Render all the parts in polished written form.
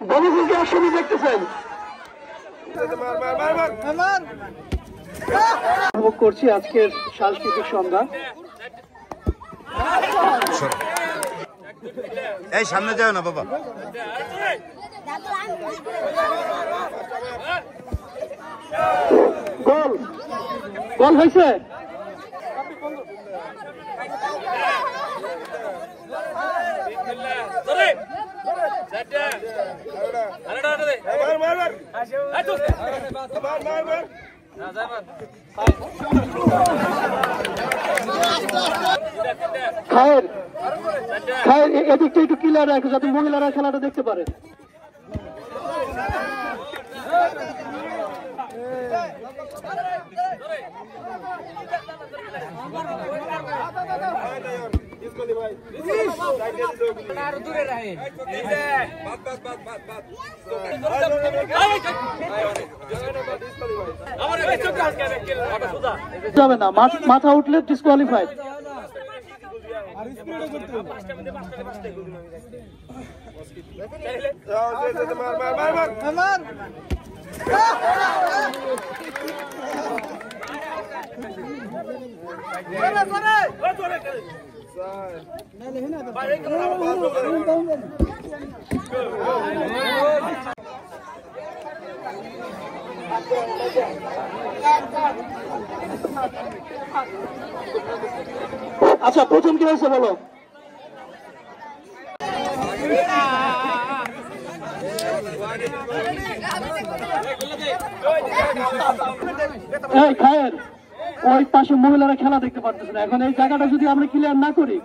বনফুলকে একসঙ্গে দেখতেছেন উপভোগ করছি আজকের সাংস্কৃতিক সন্ধ্যা। এই সামনে যাও না বাবা। গোল গোল হয়েছে। খায়ের খায়ের এদিকটা একটু ক্লিয়ার রাখো যাতে মহিলারা খেলাটা দেখতে পারে। যাবে না, মাথা উঠলে ডিসকোয়ালিফাইড। আচ্ছা, প্রথম কি হয়েছে বলো? খায়ের ওই পাশে মহিলারা খেলা দেখতে পারতেছে না। এখন এই জায়গাটা যদি আমরা ক্লিয়ার না করি,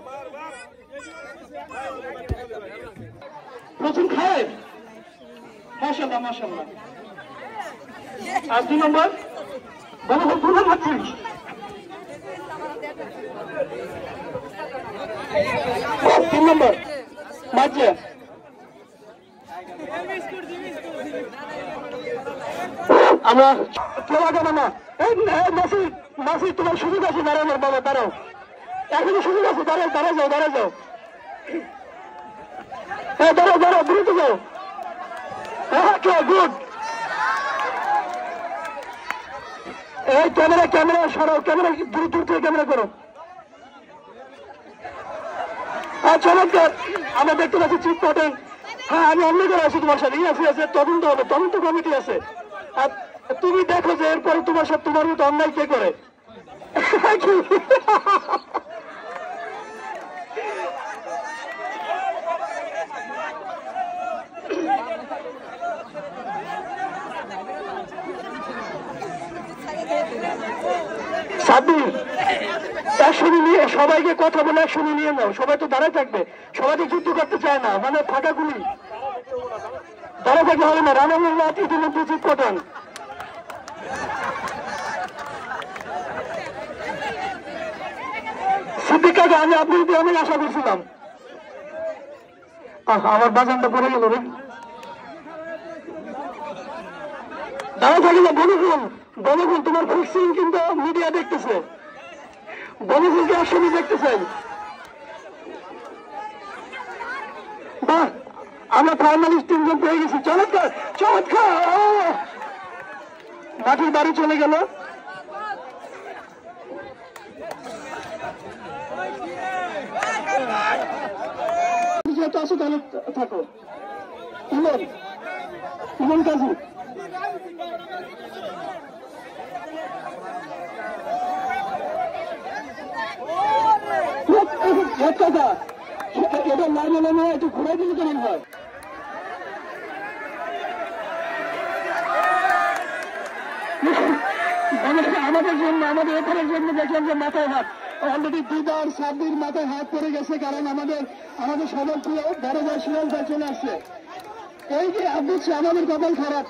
প্রথম খায়ের মাশাআল্লাহ মাশাআল্লাহ। আর 2 নম্বর বনফুল হচ্ছে 3 নম্বর মাঝে। আমরা খেলা যাবে না। মাসি তোমার সুযোগ আছে, দাঁড়ানো বাবা, দাঁড়াও, এখনো সুযোগ আছে, দাঁড়াও দাঁড়া যাও, দাঁড়া যাও, হ্যাঁ দাঁড়াও দাঁড়াও, দ্রুত যাও। হ্যাঁ গুড। এই ক্যামেরা ক্যামেরা সরাও, ক্যামেরা দূর দূর থেকে ক্যামেরা করো। চমৎকার, আমরা দেখতে পাচ্ছি চিফ পটেল। হ্যাঁ আমি অন্য করে আছি তোমার সাথে, আছে তদন্ত হবে, তদন্ত কমিটি আছে। আর তুমি দেখো যে এরপরে তোমার সাথে তোমার মতো অন্যায় কে করে। সাব্বির একসঙ্গে নিয়ে সবাইকে কথা বলে একসঙ্গে নিয়ে নাও। সবাই তো দাঁড়ায় থাকবে, সবাই তো যুদ্ধ করতে চায় না, মানে ফাঁকা গুলি দাঁড়া থাকলে হবে না। রানামের রাত ইতিমধ্যে জিত পটান। সিদ্দিকাকে আমি আপনাদের অনেক আশা করছিলাম। আমার বাজানটা পড়ে গেল রে। দাঁড়া থাকলে বনফুল, বনফুল তোমার ফিক্সিং কিন্তু মিডিয়া দেখতেছে। বনফুলকে একসঙ্গে দেখতে চাই। বাহ, আমরা ফাইনালিস্ট 3 জন পেয়ে গেছি। চমৎকার চমৎকার, মাটির বাড়ি চলে গেল। যেহেতু আসো তাহলে থাকো। ইমন কাজী কথা, এটা লাইনে লাইনে একটু ঘুরাই দিলে কেমন হয়? আমাদের জন্য, আমাদের এখানের জন্য দেখলাম যে মাথায় হাত অলরেডি দিদার সাব্বির মাথায় হাত পড়ে গেছে, কারণ আমাদের সবার প্রিয় বড় ভাই সিরাজ ভাই চলে আসছে। এই যে বুঝছি আমাদের কপাল খারাপ।